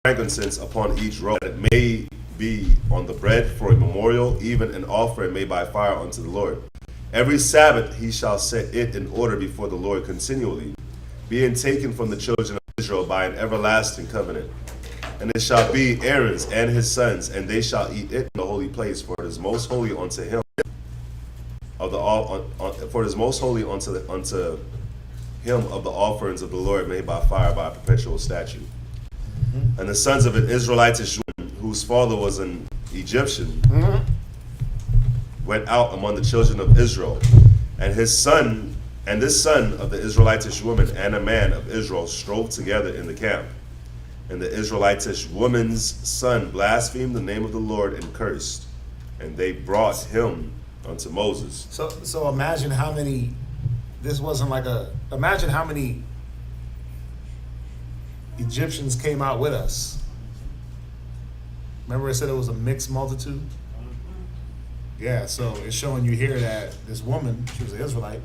frankincense upon each roll, that it may be on the bread for a memorial, even an offering made by fire unto the Lord. Every Sabbath he shall set it in order before the Lord continually, being taken from the children of Israel by an everlasting covenant. And it shall be Aaron's and his sons, and they shall eat it in the holy place, for it is most holy unto him of the for it is most holy unto him of the offerings of the Lord made by fire by a perpetual statute. And the sons of an Israelitish woman, whose father was an Egyptian, went out among the children of Israel, and this son of the Israelitish woman and a man of Israel strove together in the camp. And the Israelitish woman's son blasphemed the name of the Lord and cursed, and they brought him unto Moses. So imagine how many. This wasn't like a. Imagine how many Egyptians came out with us. Remember, I said it was a mixed multitude. Yeah, so it's showing you here that this woman, she was an Israelite.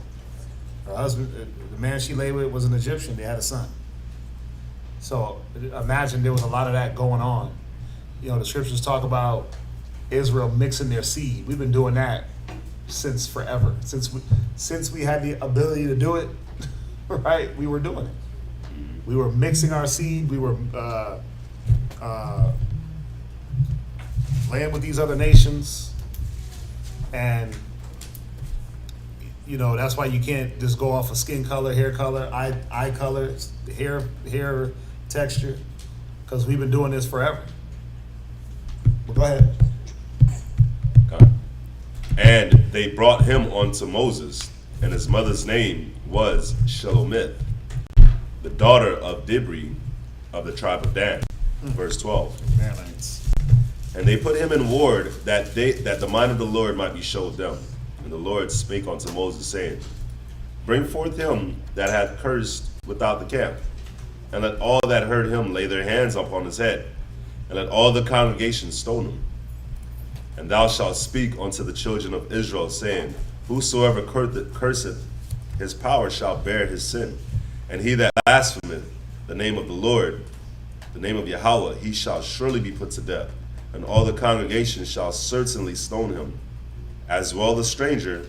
Her husband, the man she lay with, was an Egyptian. They had a son. So imagine there was a lot of that going on. You know, the scriptures talk about Israel mixing their seed. We've been doing that since forever. Since we had the ability to do it, right? We were doing it. We were mixing our seed. We were laying with these other nations, and you know that's why you can't just go off of skin color, hair color, eye color, hair texture, because we've been doing this forever. But go ahead. And they brought him unto Moses, and his mother's name was Shelomith, the daughter of Dibri of the tribe of Dan. Verse 12. Danites. And they put him in ward that the mind of the Lord might be showed them. And the Lord spake unto Moses, saying, Bring forth him that hath cursed without the camp, and let all that heard him lay their hands upon his head, and let all the congregation stone him. And thou shalt speak unto the children of Israel, saying, Whosoever curseth, his power shall bear his sin. And he that blasphemeth the name of the Lord, the name of Yahweh, he shall surely be put to death. And all the congregation shall certainly stone him, as well the stranger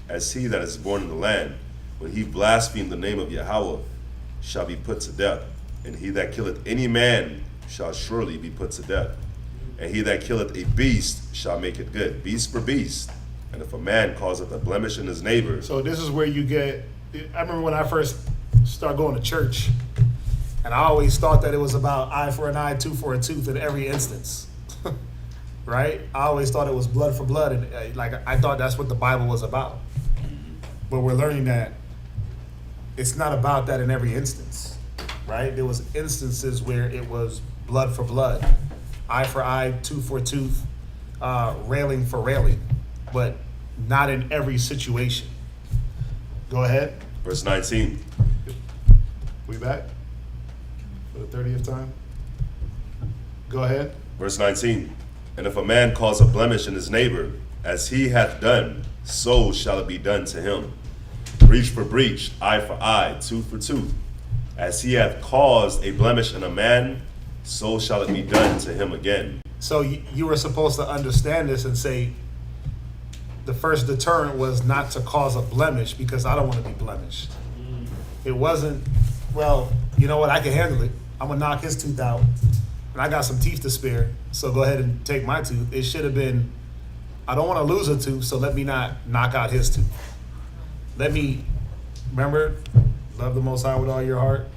as he that is born in the land. When he blaspheme the name of Yahweh, shall be put to death. And he that killeth any man shall surely be put to death. And he that killeth a beast shall make it good, beast for beast. And if a man causeth a blemish in his neighbor. So this is where you get. I remember when I first started going to church, and I always thought that it was about eye for an eye, tooth for a tooth in every instance. Right? I always thought it was blood for blood, and I thought that's what the Bible was about. But we're learning that it's not about that in every instance, right? There was instances where it was blood for blood, eye for eye, tooth for tooth, railing for railing, but not in every situation. Go ahead. Verse 19. We back for the 30th time? Go ahead. Verse 19. And if a man cause a blemish in his neighbor, as he hath done, so shall it be done to him. Breach for breach, eye for eye, tooth for tooth. As he hath caused a blemish in a man, so shall it be done to him again. So you were supposed to understand this and say, the first deterrent was not to cause a blemish because I don't want to be blemished. It wasn't, well, you know what, I can handle it. I'm going to knock his tooth out. And I got some teeth to spare, so go ahead and take my tooth. It should have been, I don't want to lose a tooth, so let me not knock out his tooth. Let me, remember, love the Most High with all your heart.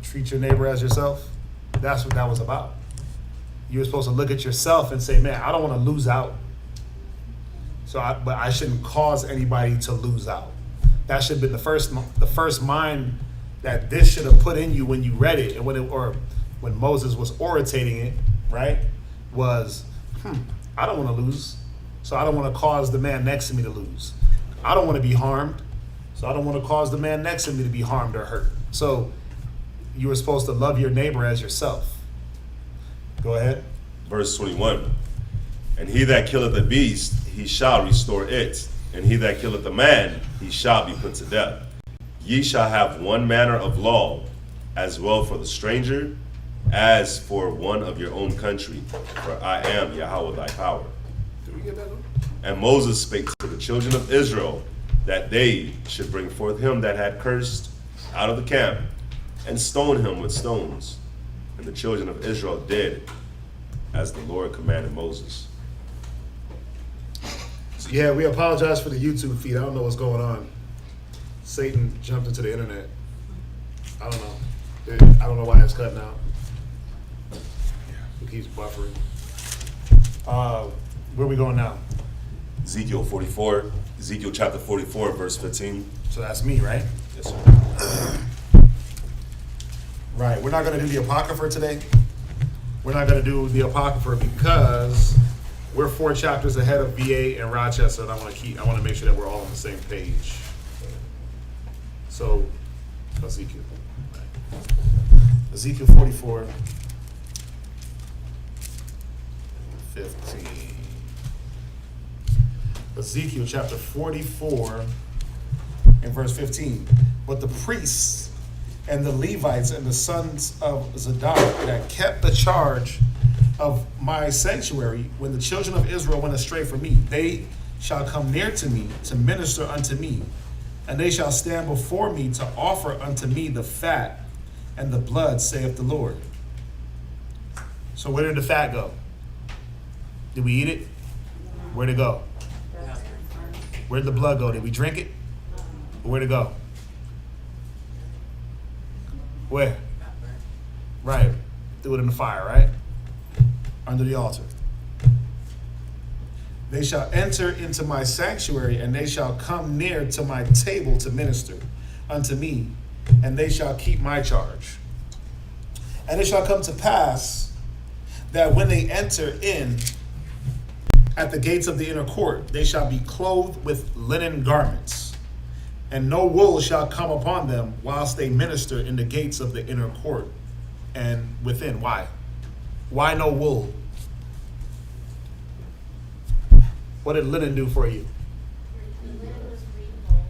Treat your neighbor as yourself. That's what that was about. You were supposed to look at yourself and say, man, I don't want to lose out. But I shouldn't cause anybody to lose out. That should have been the first mind that this should have put in you when you read it, and when Moses was orating it, right? Was, I don't want to lose, so I don't want to cause the man next to me to lose. I don't want to be harmed, so I don't want to cause the man next to me to be harmed or hurt. So you were supposed to love your neighbor as yourself. Go ahead. Verse 21. And he that killeth a beast, he shall restore it. And he that killeth a man, he shall be put to death. Ye shall have one manner of law, as well for the stranger, as for one of your own country, for I am Yahweh thy power. Did we get that one? And Moses spake to the children of Israel that they should bring forth him that had cursed out of the camp, and stone him with stones. And the children of Israel did as the Lord commanded Moses. Yeah, we apologize for the YouTube feed. I don't know what's going on. Satan jumped into the internet. I don't know. I don't know why it's cutting out. It keeps buffering. Where are we going now? Ezekiel chapter 44, verse 15. So that's me, right? Yes, sir. Right. We're not going to do the Apocrypha today. We're not going to do the Apocrypha because we're 4 chapters ahead of VA and Rochester, and I want to make sure that we're all on the same page. So, Ezekiel. Right. Ezekiel 44, 15. Ezekiel chapter 44 and verse 15. But the priests and the Levites and the sons of Zadok that kept the charge of my sanctuary when the children of Israel went astray from me, they shall come near to me to minister unto me, and they shall stand before me to offer unto me the fat and the blood, saith the Lord. So where did the fat go? Did we eat it? Where'd it go? Where'd the blood go? Did we drink it? Where'd it go? Where? Right. Threw it in the fire, right? Under the altar. They shall enter into my sanctuary, and they shall come near to my table to minister unto me, and they shall keep my charge. And it shall come to pass that when they enter in at the gates of the inner court, they shall be clothed with linen garments, and no wool shall come upon them whilst they minister in the gates of the inner court and within. Why? Why no wool? What did linen do for you? The linen was breathable.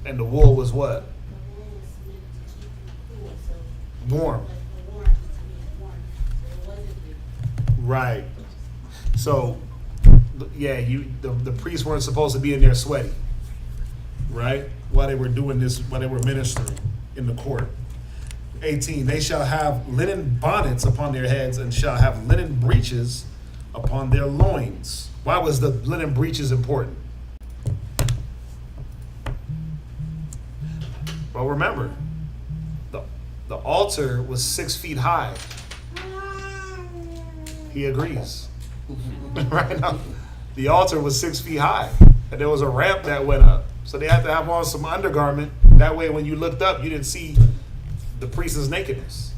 And the wool was what? The wool was meant to keep you cool, so Warm. like the warmth to be warm, so it wasn't breathable. Right. So, yeah, the priests weren't supposed to be in there sweaty, right? While they were doing this, while they were ministering in the court. 18, they shall have linen bonnets upon their heads and shall have linen breeches upon their loins. Why was the linen breeches important? Well, remember, the altar was 6 feet high. He agrees. Right now, the altar was 6 feet high, and there was a ramp that went up. So they had to have on some undergarment. That way, when you looked up, you didn't see the priest's nakedness,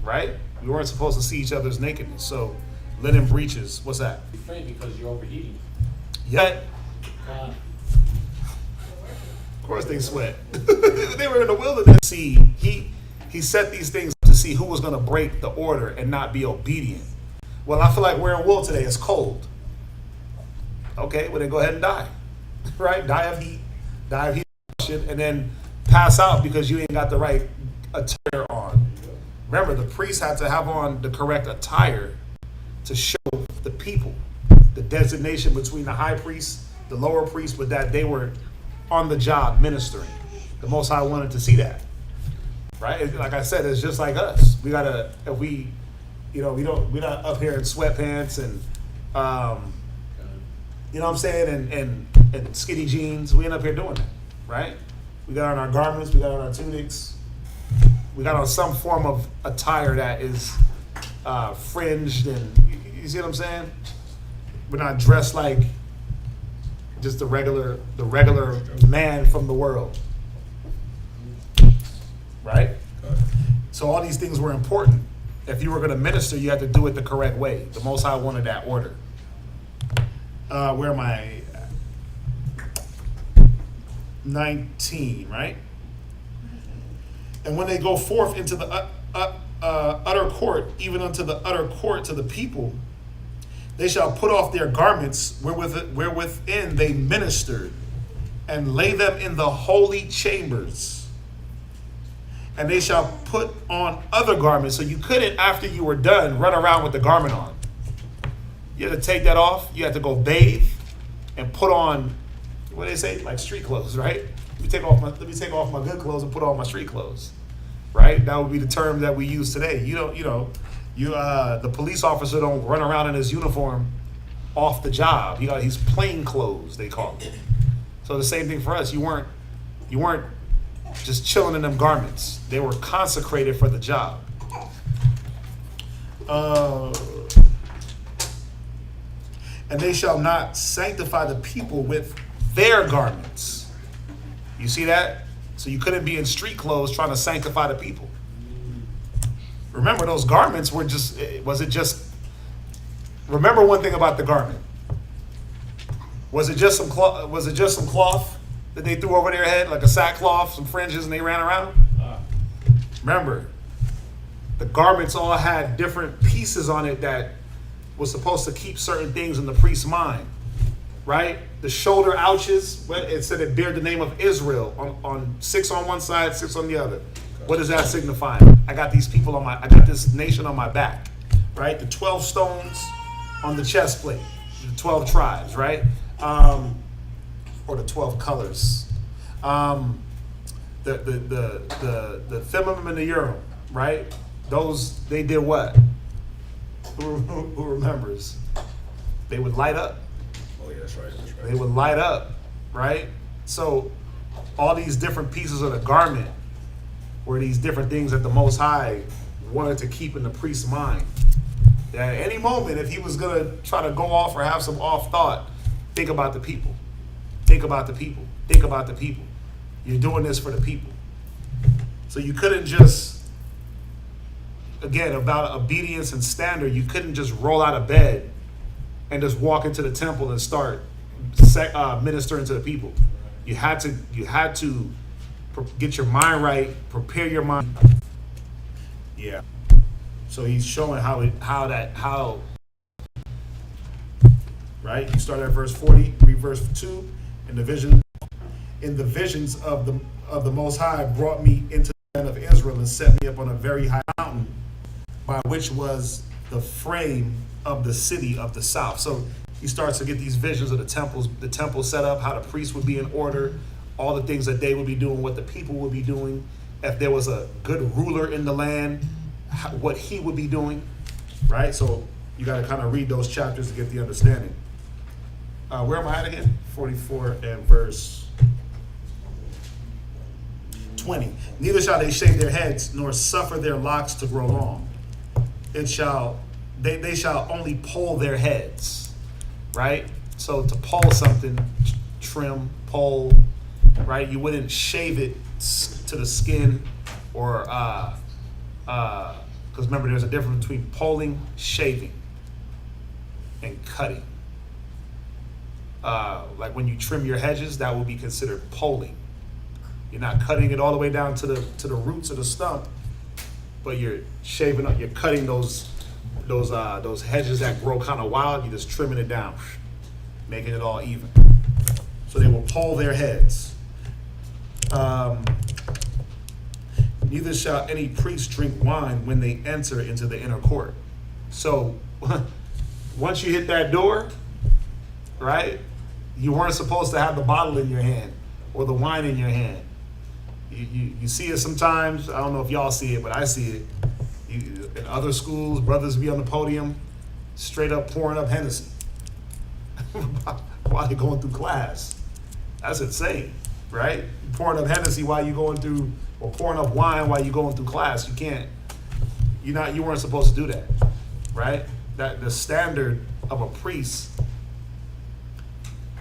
right? We weren't supposed to see each other's nakedness. So, linen breeches. What's that? Afraid because you're overheating. Yet, God. of course, they sweat. They were in the wilderness. See, he set these things to see who was going to break the order and not be obedient. Well, I feel like wearing wool today. It's cold. Okay, well then go ahead and die, right? Die of heat, and then pass out because you ain't got the right attire on. Remember, the priests had to have on the correct attire to show the people the designation between the high priest, the lower priest, but that they were on the job ministering. The Most High wanted to see that, right? Like I said, it's just like us. We gotta, if we, we're not up here in sweatpants and, you know what I'm saying, and skinny jeans. We ain't up here doing that, right? We got on our garments, we got on our tunics, we got on some form of attire that is fringed, and you see what I'm saying? We're not dressed like just the regular man from the world, right? So all these things were important. If you were going to minister, you had to do it the correct way. The Most High wanted that order. Where am I? 19, right? And when they go forth into the utter court, even unto the utter court to the people, they shall put off their garments wherewithin they ministered, and lay them in the holy chambers. And they shall put on other garments. So you couldn't, after you were done, run around with the garment on. You had to take that off. You had to go bathe and put on, what do they say? Like street clothes, right? Let me take off my good clothes and put on my street clothes. Right? That would be the term that we use today. The police officer don't run around in his uniform off the job. He's plain clothes, they call it. So the same thing for us. You weren't just chilling in them garments. They were consecrated for the job. And they shall not sanctify the people with their garments. You see that? So you couldn't be in street clothes trying to sanctify the people. Remember, those garments were remember one thing about the garment. Was it just some cloth that they threw over their head, like a sackcloth, some fringes, and they ran around? Remember, the garments all had different pieces on it that was supposed to keep certain things in the priest's mind, right? The shoulder ouches, it said it bear the name of Israel on 6 on one side, 6 on the other. What does that signify? I got these people I got this nation on my back, right? The 12 stones on the chest plate, the 12 tribes, right? Or the 12 colors. The Thummim and the Urim, right? Those, they did what? Who remembers? They would light up. Oh yeah, that's right. They would light up, right? So all these different pieces of the garment were these different things that the Most High wanted to keep in the priest's mind. That at any moment, if he was going to try to go off or have some off thought, think about the people. Think about the people. Think about the people. You're doing this for the people. So you couldn't just, again, about obedience and standard, you couldn't just roll out of bed and just walk into the temple and start ministering to the people. You had to get your mind right, prepare your mind. Yeah. So he's showing how right? You start at verse 40, read verse 2. In the visions of the Most High brought me into the land of Israel and set me up on a very high mountain, by which was the frame of the city of the south. So he starts to get these visions of the temple set up, how the priests would be in order, all the things that they would be doing, what the people would be doing. If there was a good ruler in the land, what he would be doing, right? So you got to kind of read those chapters to get the understanding. Where am I at again? 44 and verse 20. Neither shall they shave their heads, nor suffer their locks to grow long. They shall only poll their heads, right? So to poll something, trim, poll, right? You wouldn't shave it to the skin, or because remember, there's a difference between polling, shaving, and cutting. Like when you trim your hedges, that will be considered polling. You're not cutting it all the way down to the roots of the stump, but you're shaving up. You're cutting those hedges that grow kind of wild. You're just trimming it down, making it all even. So they will poll their heads. Neither shall any priest drink wine when they enter into the inner court. So once you hit that door, right, you weren't supposed to have the bottle in your hand or the wine in your hand. You see it sometimes. I don't know if y'all see it, but I see it. In other schools, brothers be on the podium, straight up pouring up Hennessy while they're going through class. That's insane, right? Pouring up Hennessy while you're going through, or pouring up wine while you're going through class. You can't. You weren't supposed to do that, right? That the standard of a priest.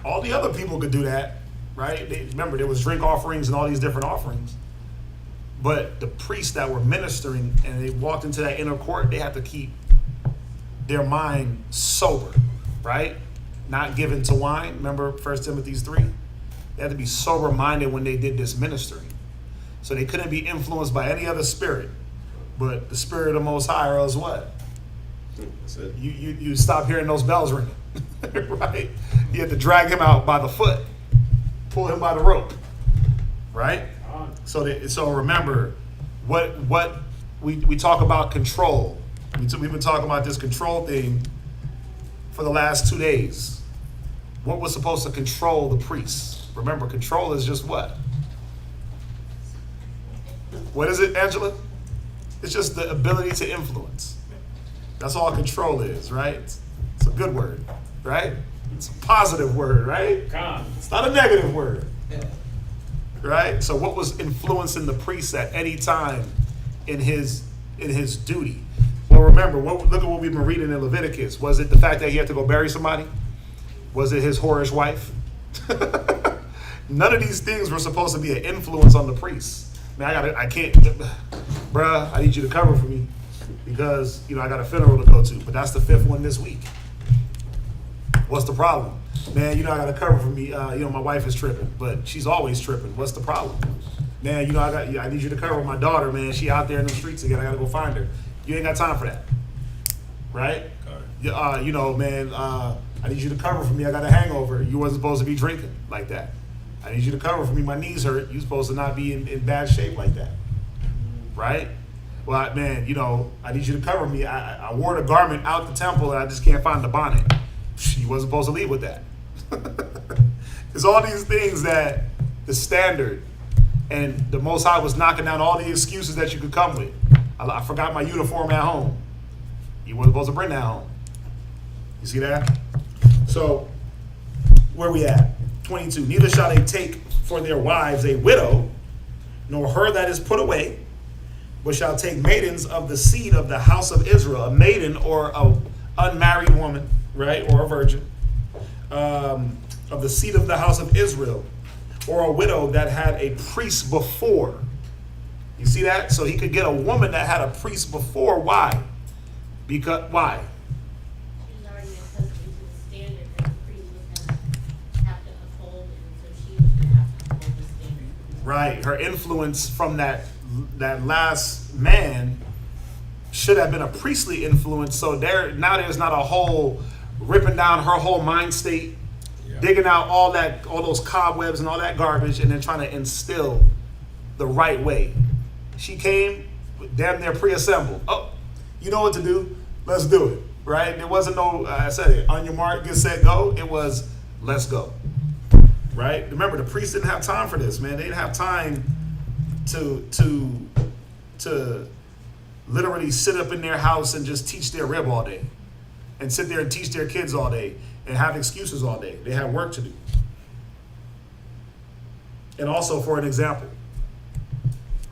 All the other people could do that, right? Remember, there was drink offerings and all these different offerings. But the priests that were ministering and they walked into that inner court, they had to keep their mind sober, right? Not given to wine. Remember 1 Timothy 3? They had to be sober-minded when they did this ministering. So they couldn't be influenced by any other spirit, but the spirit of the Most High, or else what? That's it. You stop hearing those bells ringing, right? You had to drag him out by the foot, pull him by the rope, right? So remember, what we talk about control. We've been talking about this control thing for the last 2 days. What was supposed to control the priests? Remember, control is just what? What is it, Angela? It's just the ability to influence. That's all control is, right? It's a good word, right? It's a positive word, right? Con. It's not a negative word, right? So what was influencing the priest at any time in his duty? Well, remember, look at what we've been reading in Leviticus. Was it the fact that he had to go bury somebody? Was it his whorish wife? None of these things were supposed to be an influence on the priests. Man, I can't, bruh, I need you to cover for me because, I got a funeral to go to, but that's the 5th one this week. What's the problem? Man, I got to cover for me. My wife is tripping, but she's always tripping. What's the problem? Man, I need you to cover my daughter, man. She out there in the streets again. I got to go find her. You ain't got time for that. Right? Man, I need you to cover for me. I got a hangover. You wasn't supposed to be drinking like that. I need you to cover for me. My knees hurt. You're supposed to not be in bad shape like that. Right? Well, man, I need you to cover me. I wore the garment out the temple and I just can't find the bonnet. You wasn't supposed to leave with that. There's all these things that the standard and the Most High was knocking down all the excuses that you could come with. I forgot my uniform at home. You weren't supposed to bring that home. You see that? So, where we at? 22. Neither shall they take for their wives a widow, nor her that is put away, but shall take maidens of the seed of the house of Israel, a maiden or a unmarried woman, right, or a virgin, of the seed of the house of Israel, or a widow that had a priest before. You see that? So he could get a woman that had a priest before. Why? Why? She was already accustomed to the standard that the priest was going to have to uphold, and so she was going to have to uphold the standard. Right. Her influence from that last man should have been a priestly influence. So there's not a whole ripping down her whole mind state, digging out all those cobwebs and all that garbage, and then trying to instill the right way. She came damn near pre-assembled. Oh, you know what to do. Let's do it. Right? There wasn't no, I said it, on your mark, get set, go. It was, let's go. Right? Remember, the priests didn't have time for this, man. They didn't have time to literally sit up in their house and just teach their rib all day. And sit there and teach their kids all day and have excuses all day. They have work to do. And also, for an example,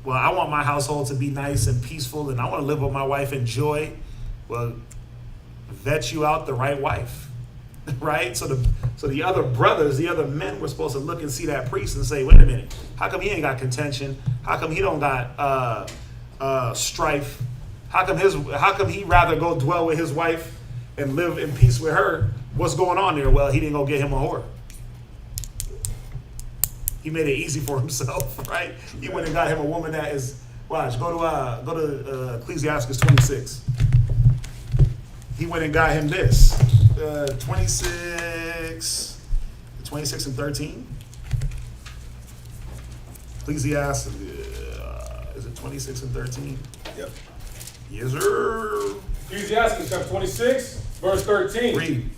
well, I want my household to be nice and peaceful, and I want to live with my wife in joy. Well, vet you out the right wife, right? So the other brothers, the other men were supposed to look and see that priest and say, wait a minute, how come he ain't got contention? How come he don't got strife? How come he rather go dwell with his wife and live in peace with her? What's going on there? Well, he didn't go get him a whore. He made it easy for himself, right? He went and got him a woman that is, watch, go to Ecclesiastes 26. He went and got him this, 26 and 13. Ecclesiastes, is it 26 and 13? Yep. Yes, sir. Ecclesiastes chapter 26, verse 13. Read.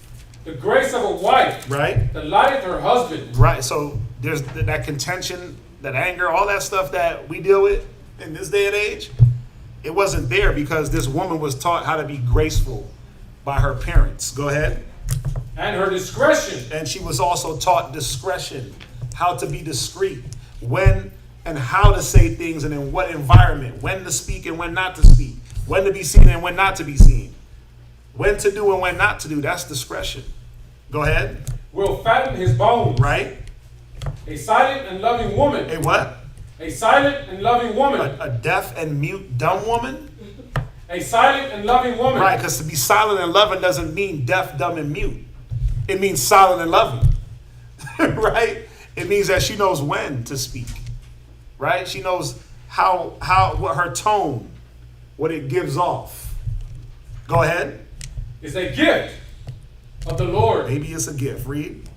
The grace of a wife Right? delighteth her husband. Right. So there's that contention, that anger, all that stuff that we deal with in this day and age. It wasn't there because this woman was taught how to be graceful by her parents. Go ahead. And her discretion. And she was also taught discretion, how to be discreet, when and how to say things and in what environment, when to speak and when not to speak, when to be seen and when not to be seen, when to do and when not to do. That's discretion. Go ahead. Will fatten his bones. Right? A silent and loving woman. A what? A silent and loving woman. A deaf and mute dumb woman? A silent and loving woman. Right, because to be silent and loving doesn't mean deaf, dumb, and mute. It means silent and loving. Right? It means that she knows when to speak. Right? She knows what her tone, what it gives off. Go ahead. Is a gift of the Lord. Maybe it's a gift. Read.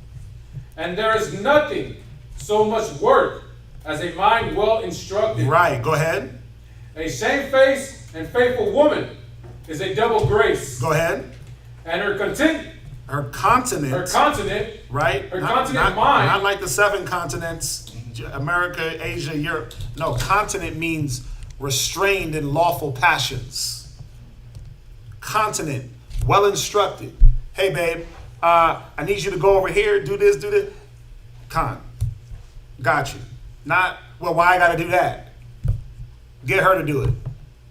And there is nothing so much work as a mind well instructed. Right. Go ahead. A shamefaced and faithful woman is a double grace. Go ahead. And her continent, Her continent, right? her Not- continent not, mind. Not like the 7 continents, America, Asia, Europe. No, continent means restrained in lawful passions. Continent, well instructed. Hey, babe, I need you to go over here, do this, do this. Got you. Not, well, why I gotta do that? Get her to do it.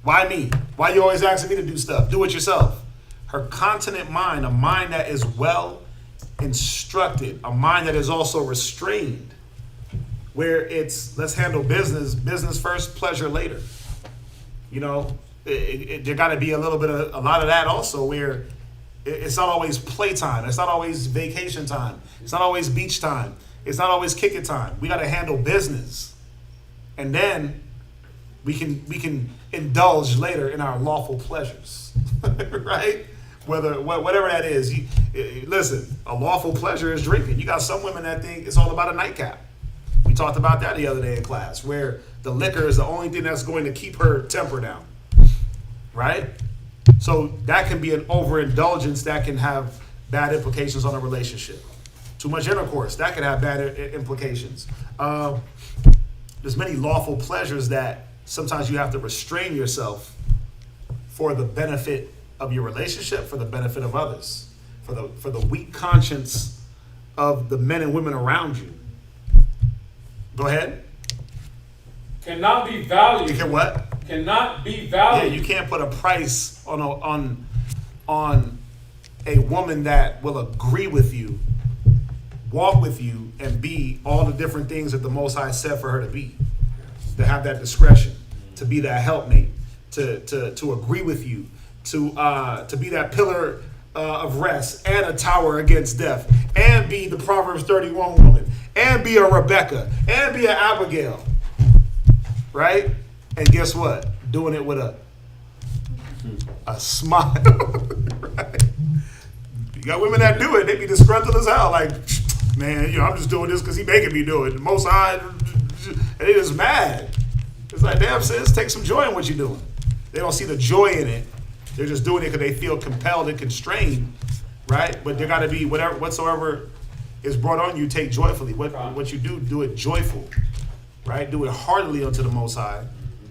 Why me? Why you always asking me to do stuff? Do it yourself. Her continent mind, a mind that is well instructed, a mind that is also restrained, where it's, let's handle business first, pleasure later. You know, there got to be a lot of that also, where it's not always playtime, it's not always vacation time, it's not always beach time, it's not always kick it time. We got to handle business, and then we can indulge later in our lawful pleasures, right? Whatever that is. Listen, a lawful pleasure is drinking. You got some women that think it's all about a nightcap. We talked about that the other day in class, where the liquor is the only thing that's going to keep her temper down, right? So that can be an overindulgence that can have bad implications on a relationship. Too much intercourse, that can have bad implications. There's many lawful pleasures that sometimes you have to restrain yourself for the benefit of your relationship, for the benefit of others, for the weak conscience of the men and women around you. Go ahead. Cannot be valued. You can what? Cannot be Yeah, valued. you can't put a price on a woman that will agree with you, walk with you, and be all the different things that the Most High said for her to be. To have that discretion, to be that helpmate, to agree with you, to be that pillar of rest and a tower against death, and be the Proverbs 31 woman, and be a Rebecca, and be an Abigail, right? And guess what? Doing it with a smile, right? You got women that do it. They be disgruntled as hell. Like, man, I'm just doing this because he making me do it. The Most High, and they just mad. It's like, damn, sis, take some joy in what you're doing. They don't see the joy in it. They're just doing it because they feel compelled and constrained, right? But there got to be whatsoever is brought on you, take joyfully. What you do it joyful, right? Do it heartily unto the Most High,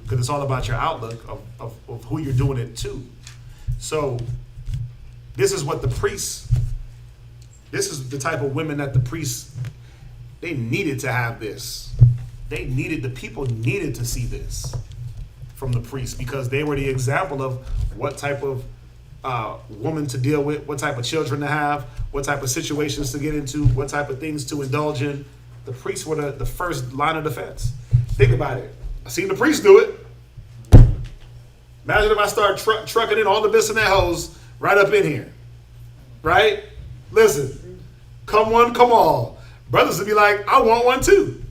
because it's all about your outlook of who you're doing it to. So this is what this is the type of women that the priests, they needed to have this. The people needed to see this from the priests, because they were the example of what type of woman to deal with, what type of children to have, what type of situations to get into, what type of things to indulge in. The priests were the first line of defense. Think about it. I seen the priests do it. Imagine if I start trucking in all the bis and that hose right up in here, right? Listen, come one, come all. Brothers would be like, I want one too.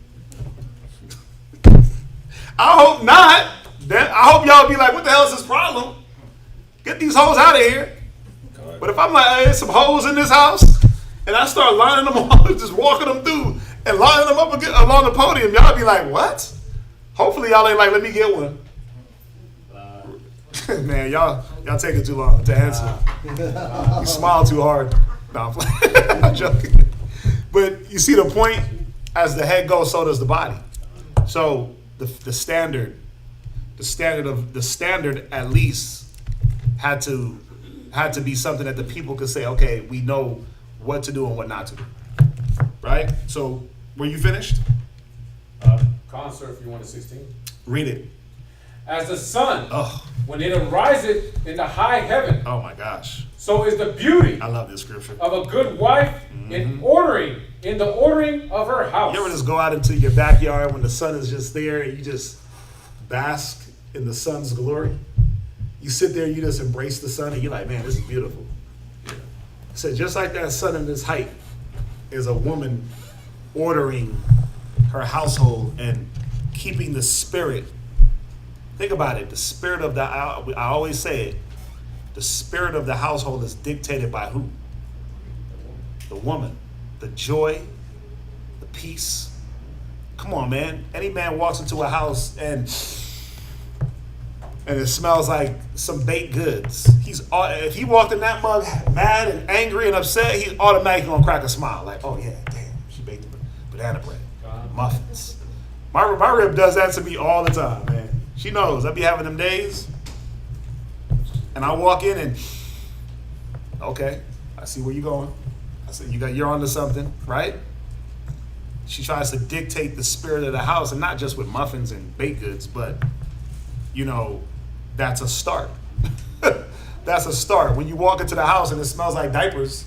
I hope not. I hope y'all be like, what the hell is this problem? Get these hoes out of here. But if I'm like, hey, there's some hoes in this house, and I start lining them all, just walking them through and lining them up along the podium, y'all be like, what? Hopefully y'all ain't like, let me get one. Man, y'all taking too long to answer. You smile too hard. No, I'm joking. But you see the point? As the head goes, so does the body. So the standard at least had to be something that the people could say, okay, we know what to do and what not to do. Right? So were you finished? Concert, if you want a 16. Read it. As the sun, Oh. when it ariseth in the high heaven, Oh my gosh. so is the beauty I love this scripture. of a good wife in the ordering of her house. You ever just go out into your backyard when the sun is just there and you just bask in the sun's glory? You sit there and you just embrace the sun and you're like, man, this is beautiful. So just like that sun in this height is a woman ordering her household and keeping the spirit. Think about it. The spirit of I always say it, the spirit of the household is dictated by who? The woman. The joy, the peace. Come on, man. Any man walks into a house and and it smells like some baked goods. If he walked in that mug mad and angry and upset, he's automatically gonna crack a smile. Like, oh yeah, damn, she baked banana bread, muffins. My rib does that to me all the time, man. She knows. I be having them days, and I walk in and, okay, I see where you're going. I said, you're onto something, right? She tries to dictate the spirit of the house, and not just with muffins and baked goods, but, that's a start. That's a start. When you walk into the house and it smells like diapers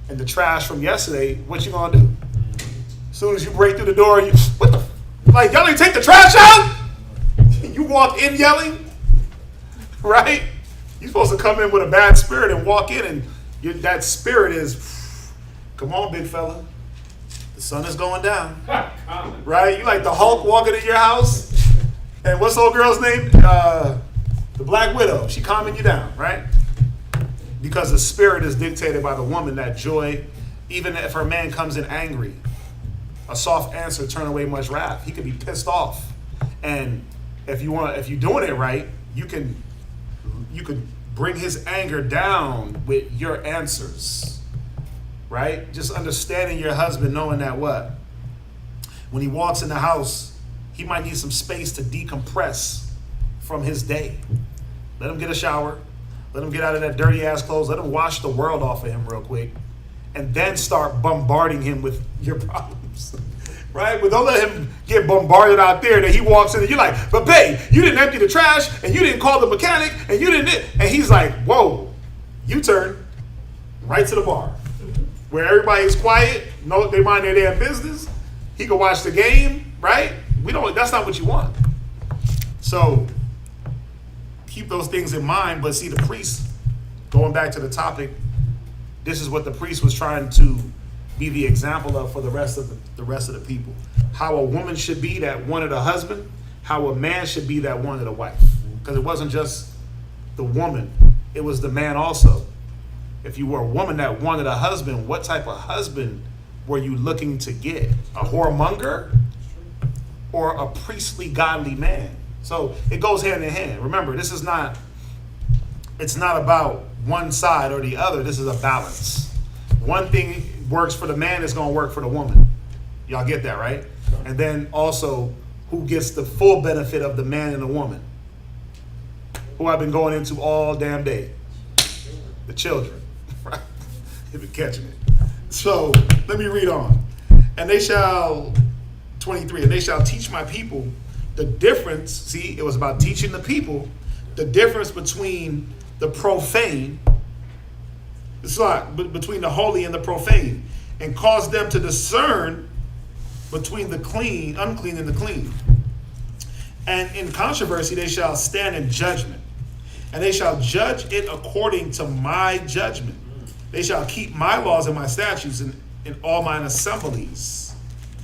and the trash from yesterday, what you gonna do? As soon as you break through the door, like, y'all didn't take the trash out? You walk in yelling, right? You're supposed to come in with a bad spirit and walk in, and that spirit is, come on, big fella. The sun is going down, right? You like the Hulk walking in your house, and what's the old girl's name? The Black Widow. She calming you down, right? Because the spirit is dictated by the woman. That joy, even if her man comes in angry, a soft answer turn away much wrath. He could be pissed off, and if you're doing it right, you could bring his anger down with your answers, right? Just understanding your husband, knowing that when he walks in the house, he might need some space to decompress from his day. Let him get a shower. Let him get out of that dirty ass clothes. Let him wash the world off of him real quick, and then start bombarding him with your problems. Right? But don't let him get bombarded out there that he walks in and you're like, but babe, you didn't empty the trash and you didn't call the mechanic and you didn't. And he's like, whoa, you turn right to the bar where everybody's quiet, they mind their damn business. He can watch the game, right? That's not what you want. So keep those things in mind. But see, the priest, going back to the topic, this is what the priest was trying to be the example of for the rest of the people. How a woman should be that wanted a husband, how a man should be that wanted a wife. Because it wasn't just the woman, it was the man also. If you were a woman that wanted a husband, what type of husband were you looking to get? A whoremonger or a priestly godly man? So it goes hand in hand. Remember, it's not about one side or the other. This is a balance. One thing works for the man is going to work for the woman. Y'all get that, right? And then also, who gets the full benefit of the man and the woman? Who I've been going into all damn day. The children, right? You've been catching it. So, let me read on. And they shall, 23, and they shall teach my people the difference. See, it was about teaching the people the difference between the profane, it's like between the holy and the profane, and cause them to discern between the unclean and the clean. And in controversy they shall stand in judgment, and they shall judge it according to my judgment. They shall keep my laws and my statutes in all mine assemblies.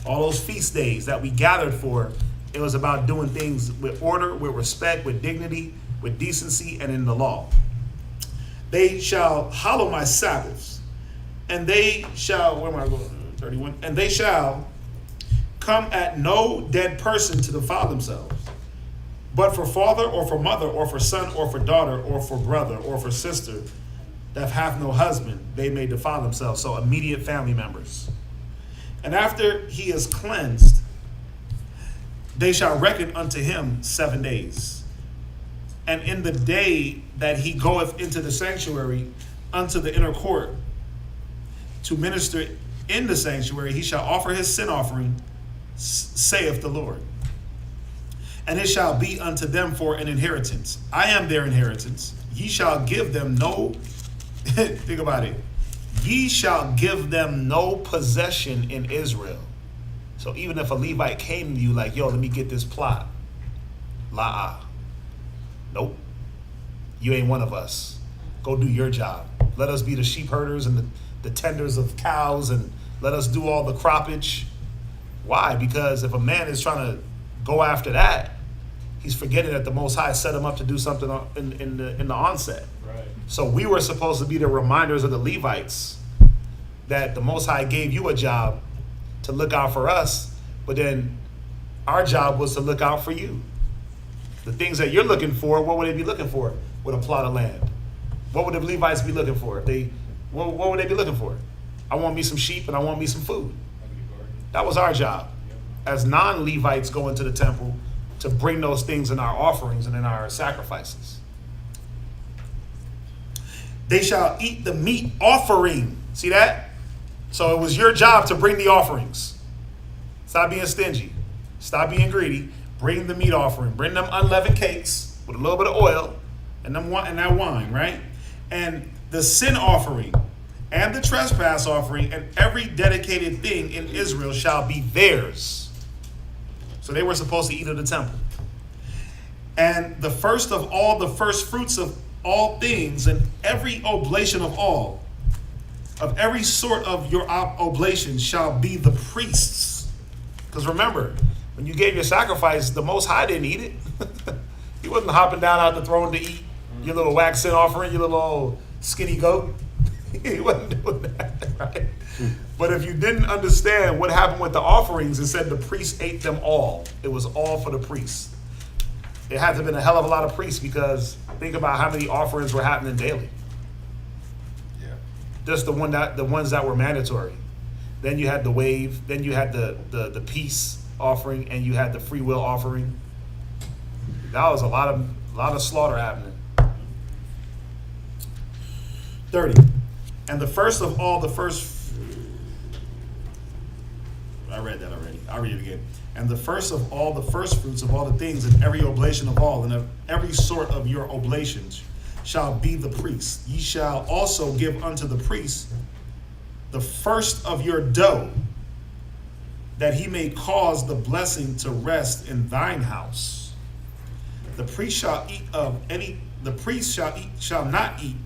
All those feast days that we gathered for, it was about doing things with order, with respect, with dignity, with decency, and in the law. They shall hallow my Sabbaths, and they shall, where am I going? 31. And they shall come at no dead person to defile themselves, but for father or for mother or for son or for daughter or for brother or for sister that hath no husband, they may defile themselves. So immediate family members. And after he is cleansed, they shall reckon unto him 7 days. And in the day that he goeth into the sanctuary unto the inner court to minister in the sanctuary, he shall offer his sin offering, saith the Lord. And it shall be unto them for an inheritance. I am their inheritance. Ye shall give them no, think about it. Ye shall give them no possession in Israel. So even if a Levite came to you like, yo, let me get this plot. Nope. You ain't one of us. Go do your job. Let us be the sheep herders and the tenders of cows, and let us do all the croppage. Why? Because if a man is trying to go after that, he's forgetting that the Most High set him up to do something in the onset. Right. So we were supposed to be the reminders of the Levites that the Most High gave you a job to look out for us, but then our job was to look out for you. The things that you're looking for, what would they be looking for with a plot of land? What would the Levites be looking for? What would they be looking for? I want me some sheep and I want me some food. That was our job as non-Levites going to the temple to bring those things in our offerings and in our sacrifices. They shall eat the meat offering. See that? So it was your job to bring the offerings. Stop being stingy. Stop being greedy. Bring the meat offering. Bring them unleavened cakes with a little bit of oil and that wine, right? And the sin offering and the trespass offering and every dedicated thing in Israel shall be theirs. So they were supposed to eat of the temple. And the first of all, the first fruits of all things, and every oblation of all, of every sort of your oblation shall be the priests. Because remember, when you gave your sacrifice, the Most High didn't eat it. He wasn't hopping down out the throne to eat your little wax sin offering, your little old skinny goat. He wasn't doing that, right? But if you didn't understand what happened with the offerings, it said the priests ate them all. It was all for the priests. It had to have been a hell of a lot of priests, because think about how many offerings were happening daily. Yeah. Just the ones that were mandatory. Then you had the wave. Then you had the peace offering, and you had the free will offering. That was a lot of slaughter happening. 30. And the first of all, I read that already. I'll read it again. And the first of all, the first fruits of all the things, and every oblation of all, and of every sort of your oblations, shall be the priest. Ye shall also give unto the priest the first of your dough, that he may cause the blessing to rest in thine house. The priest shall eat of any. The priest shall not eat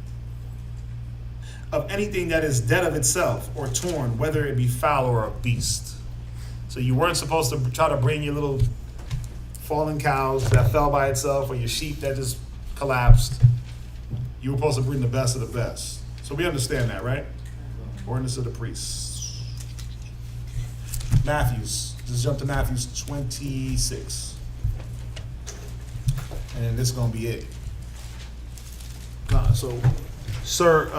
of anything that is dead of itself or torn, whether it be fowl or a beast. So you weren't supposed to try to bring your little fallen cows that fell by itself, or your sheep that just collapsed. You were supposed to bring the best of the best. So we understand that, right? Ordinance of the priests. Matthews. Just jump to Matthews 26. And this is going to be it. So, sir,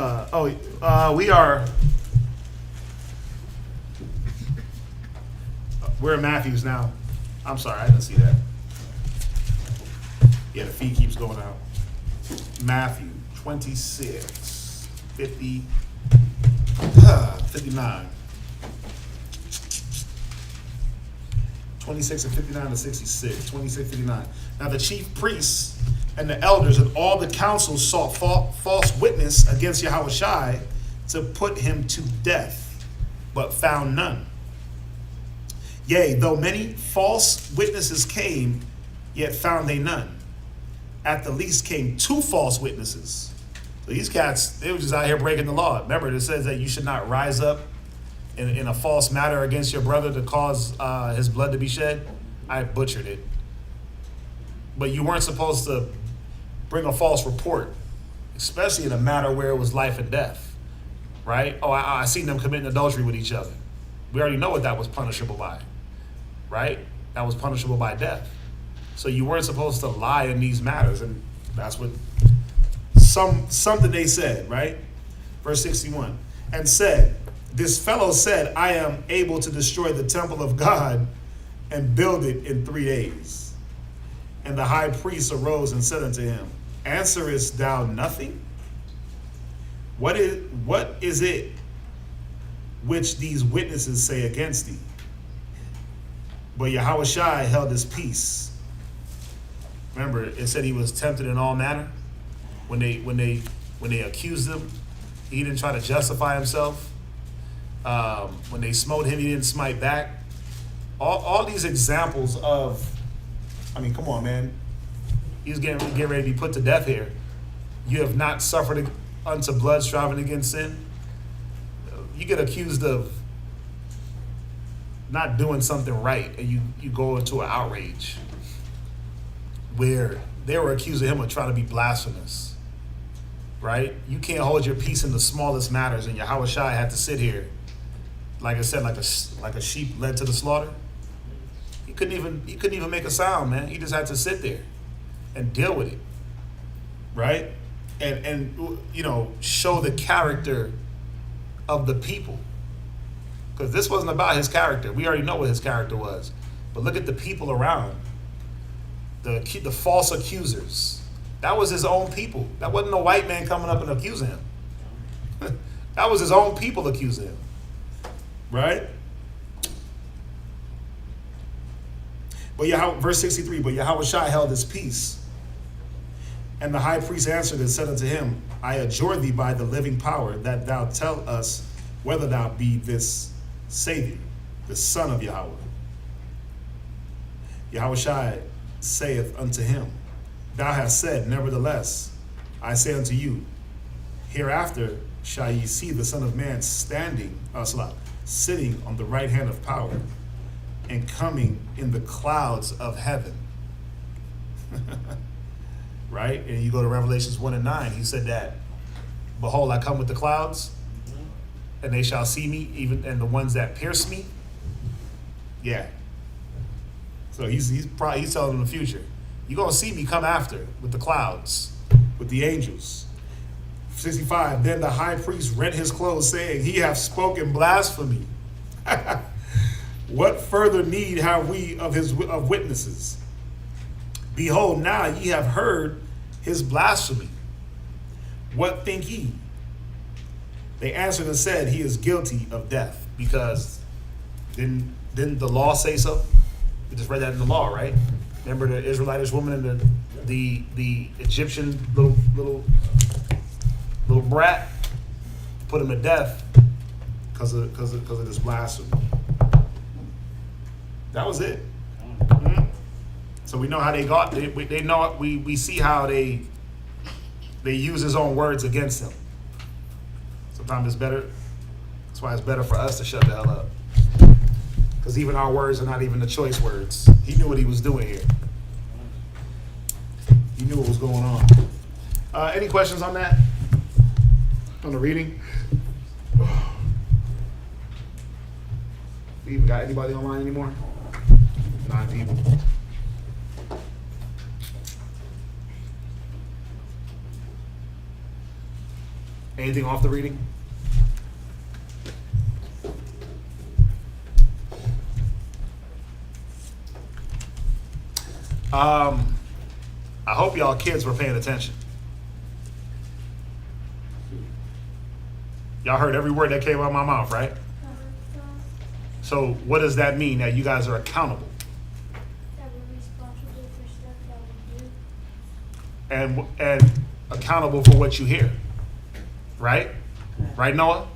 we're in Matthews now. I'm sorry, I didn't see that. Yeah, the feed keeps going out. Matthew 26, 59. 26 and 59 to 66. 26, 59. Now the chief priests and the elders and all the council sought false witness against Yahushua to put him to death, but found none. Yea, though many false witnesses came, yet found they none. At the least came 2 false witnesses. So these cats, they were just out here breaking the law. Remember, it says that you should not rise up in a false matter against your brother to cause his blood to be shed. I butchered it. But you weren't supposed to bring a false report, especially in a matter where it was life and death, right? Oh, I seen them committing adultery with each other. We already know what that was punishable by, right? That was punishable by death. So you weren't supposed to lie in these matters, and that's what something they said, right? Verse 61, and said, this fellow said, I am able to destroy the temple of God and build it in 3 days. And the high priest arose and said unto him, answerest thou nothing? What is it which these witnesses say against thee? But Yahushua held his peace. Remember, it said he was tempted in all manner. When they accused him, he didn't try to justify himself. When they smote him, he didn't smite back. All these examples of, I mean, come on, man. He's getting ready to be put to death here. You have not suffered unto blood striving against sin. You get accused of not doing something right, and you go into an outrage where they were accusing him of trying to be blasphemous, right? You can't hold your peace in the smallest matters, and Yahushua had to sit here, like I said, like a sheep led to the slaughter. He couldn't even make a sound, man. He just had to sit there. and deal with it, right? And you know, show the character of the people. Because this wasn't about his character. We already know what his character was. But look at the people around. The false accusers. That was his own people. That wasn't a white man coming up and accusing him. That was his own people accusing him. Right? But verse 63, but Yahushua held his peace. And the high priest answered and said unto him, I adjure thee by the living power that thou tell us whether thou be this Savior, the Son of Yahweh. Yahushua saith unto him, Thou hast said, nevertheless, I say unto you, hereafter shall ye see the Son of Man sitting on the right hand of power, and coming in the clouds of heaven. Right? And you go to Revelations 1:9, he said that, behold, I come with the clouds, and they shall see me, even and the ones that pierce me. Yeah. So he's telling them the future. You're gonna see me come after with the clouds, with the angels. 65. Then the high priest rent his clothes, saying, He hath spoken blasphemy. What further need have we of witnesses? Behold, now ye have heard his blasphemy. What think ye? They answered and said, He is guilty of death. Because didn't the law say so? We just read that in the law, right? Remember the Israelitish woman and the Egyptian little brat? Put him to death because of this blasphemy. That was it. Mm-hmm. So we know how they got. They know. We see how they use his own words against him. Sometimes it's better. That's why it's better for us to shut the hell up. Because even our words are not even the choice words. He knew what he was doing here. He knew what was going on. Any questions on that? On the reading? We even got anybody online anymore? 9 people. Anything off the reading? I hope y'all kids were paying attention. Y'all heard every word that came out of my mouth, right? So what does that mean? That you guys are accountable? That we're responsible for stuff that we do. And accountable for what you hear. Right? Right, Noah?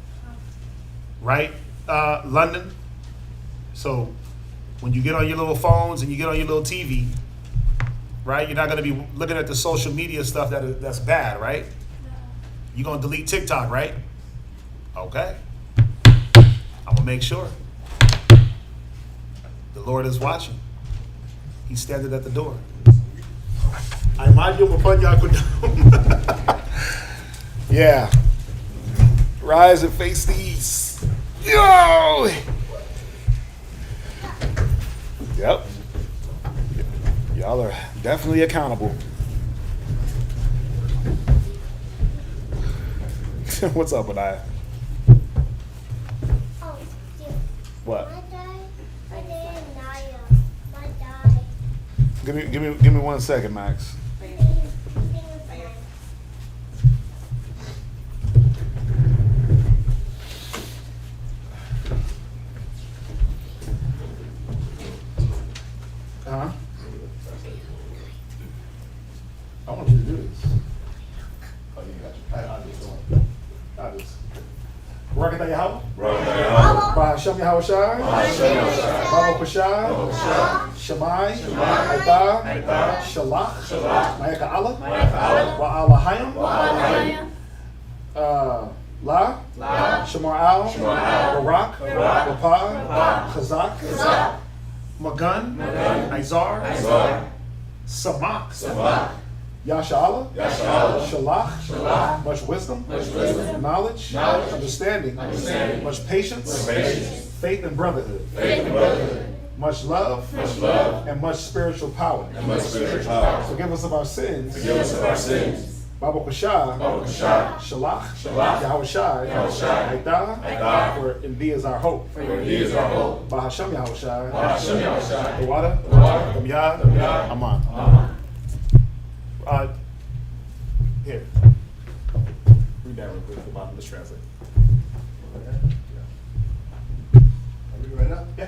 Right, London? So when you get on your little phones and you get on your little TV, right, you're not going to be looking at the social media stuff that's bad, right? No. You're going to delete TikTok, right? Okay. I'm going to make sure. The Lord is watching. He's standing at the door. I might be able to Yeah. Rise and face these. Yo! Yep. Y'all are definitely accountable. What's up, Anaya? Oh, yeah. What? My dad and Naya. My dad. Give me 1 second, Max. Huh? I want you to do this. Oh, you got you. I just. Barakatah Yahweh. Ba'ashem Yahushai. Baruch Hashai. Shemai. Haita. Shalach. Ma'eka Allah. Wa'alahayim. La. Shamar Al. Barak. Rapah. Chazak. Magan. Izar. Samak. Yashala, Shalach, much wisdom, knowledge, understanding, much patience, faith and brotherhood. much love, and much spiritual power. Forgive us of our sins. Baba Kashah, Shalach, Yahweh Shai, Haitah, for in thee is our hope. Bahasham Yahweh Shai, the water, Yah, Aman. Here. Read that real quick at the bottom. Let's translate. Right now? Yeah.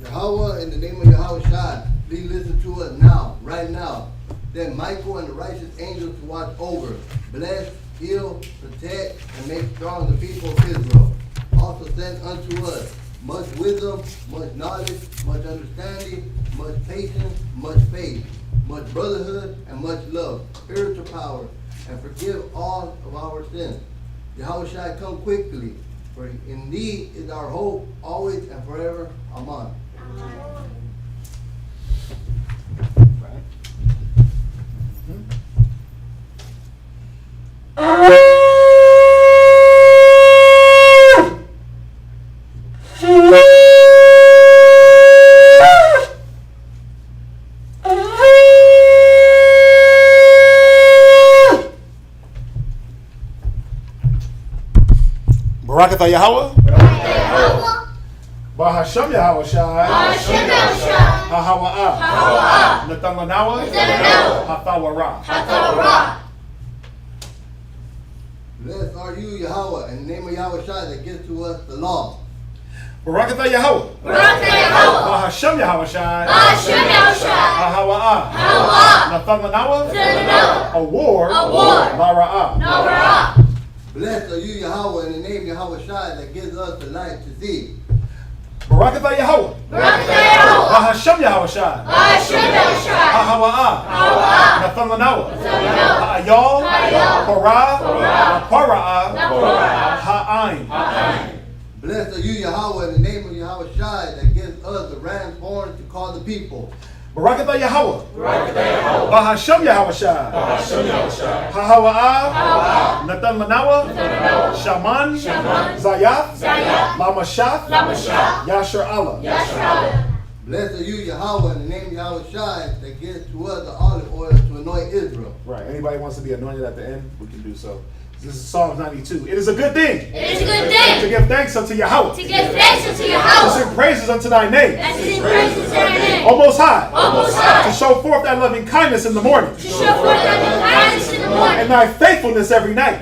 Yahweh, in the name of Yahweh Shai, please listen to us now, right now. Then Michael and the righteous angels to watch over, bless, heal, protect, and make strong the people of Israel. Also send unto us much wisdom, much knowledge, much understanding, much patience, much faith, much brotherhood, and much love, spiritual power, and forgive all of our sins. Yahweh Shai, come quickly, for in thee is our hope, always and forever. Amen. Barakatha Yahweh. Bahasham Yahweh Shai. Hahawa'ah. Natan Lanawa. Hathawara. Blessed are you, Yahweh, in the name of Yahweh Shai that gives to us the law. Barakatha Yahweh. Bahasham Yahweh Shai. Hahawa'ah. Natan Lanawa. Award. Lara'ah. Blessed are you, Yahweh, in the name of Yahweh Shai that gives us the light to see. Barakatha Yahweh. Bahasham Yahweh Shai. Hahawa'ah. Natan Lanawa. Ha'ayal. Para'ah. Ha'ain. Blessed are you, Yahweh, in the name of Yahweh Shai that gives us the ram's horn to call the people. Barakatha Yahweh. Bahasham Yahweh Shai. Hahawa'ah. Natan Lanawa. Shaman. Zayath. Lamashath. Yasher Allah. Blessed are you, Yahweh, in the name of Yahweh Shai that gives to us the olive oil to anoint Israel. Right. Anybody wants to be anointed at the end, we can do so. This is Psalms 92. It is a good thing. To give thanks unto Yahweh. To sing praises unto thy name. O Most High. To show forth thy loving kindness in the morning. And thy faithfulness every night.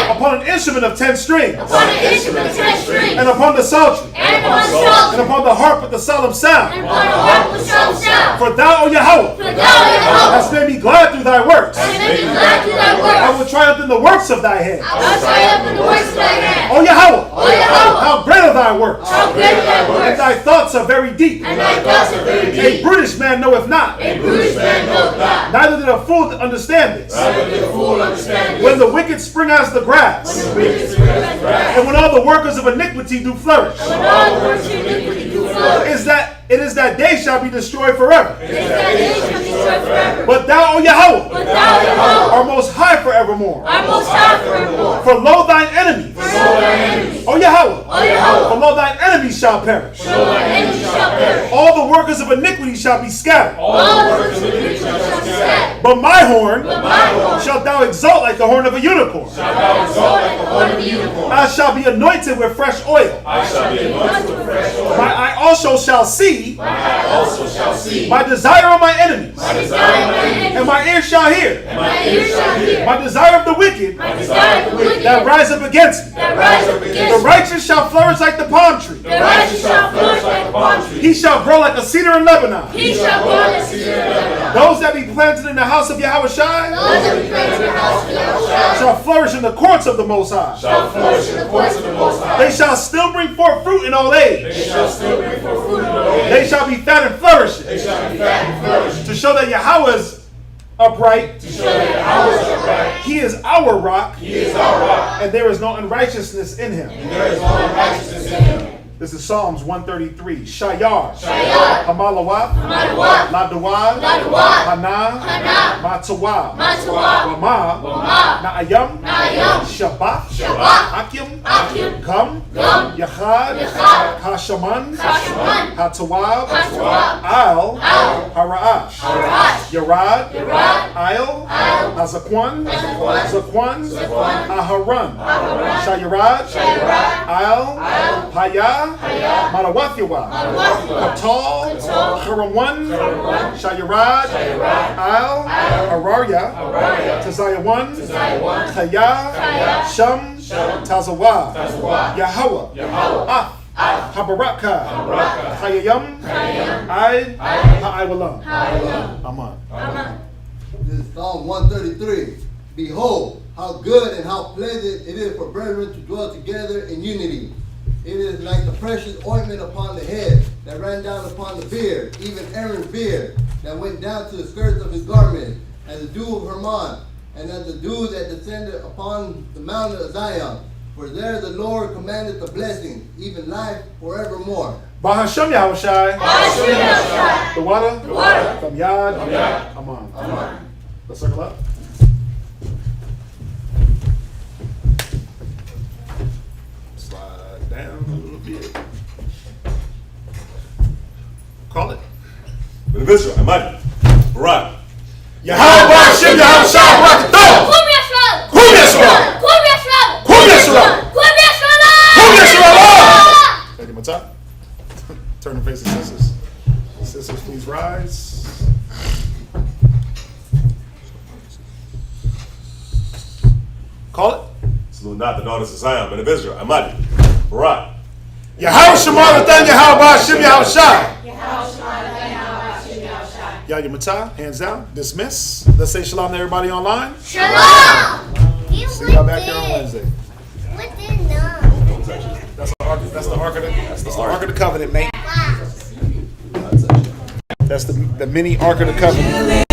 Upon an instrument of 10 strings. And upon the psaltery. And upon the harp with the solemn sound. For thou, O Yahweh, hast made me glad through thy works. I will triumph in the works of thy hand. O Yahweh, how great are thy works. And thy thoughts are very deep. A brutish man knoweth not. Neither did a fool understand this. When the wicked spring as the grass. And when all the workers of iniquity do flourish. It is that day shall be destroyed forever. But thou, O Yahweh, are most high forevermore. For lo thine enemies, O Yahweh, for lo thine enemies shall perish. All the workers of iniquity shall be scattered. But my horn shalt thou exalt like the horn of a unicorn. I shall be anointed with fresh oil. My eye also shall see. My desire of my enemies. And my ear shall hear. My desire of the wicked that rise up against me. The righteous shall flourish like the palm tree. He shall grow like a cedar in Lebanon. Those that be planted in the house of Yahweh Shai shall flourish in the courts of the Most High. They shall still bring forth fruit in old age. They shall be fat and flourishing. To show that Yahweh is upright. He is our rock. And there is no unrighteousness in him. This is Psalms 133. Shayar. Hamalawah. Ladawah. Hana. Matawah. Ramah. Naayam. Shabbat. Hakim, Gum, Yachad, Hashaman, Hatawab, Al, Haraash, Yarad, Ail, Hazakwan, Zakwan, Aharan, Shayarad, Al, Haya, Marawathiwa, Katal, Harawan, Shayarad, Al, Hararya, Tazayawan, Chaya, Sham, Tazawa, Yahweh, Habaraka, Chayayam, Aid, Ha'aiwalam. Aman. This is Psalm 133. Behold, how good and how pleasant it is for brethren to dwell together in unity. It is like the precious ointment upon the head that ran down upon the beard, even Aaron's beard, that went down to the skirts of his garment, as the dew of Hermon, and as the dew that descended upon the mountain of Zion. For there the Lord commanded the blessing, even life forevermore. Bahasham Yahushai. The water. From Yad. Aman. Let's circle up. Slide down a little bit. Call it. Ben Israel, Amadi, Barak. Yahweh Bahasham Yahushai. Barakatah. Kum Yisrael. Lady Matah. Turn and face the sisters. Sisters, please rise. Call it. Salute not the daughters of Zion, Ben Israel, Amadi, Barak. Yahweh Shema Lathan Yahweh Bahasham Yahushai. Yahweh Matah, hands down, dismiss. Let's say shalom to everybody online. Shalom. See y'all back here on Wednesday. What did not? That's the Ark of the Covenant, mate. Wow. That's the mini Ark of the Covenant.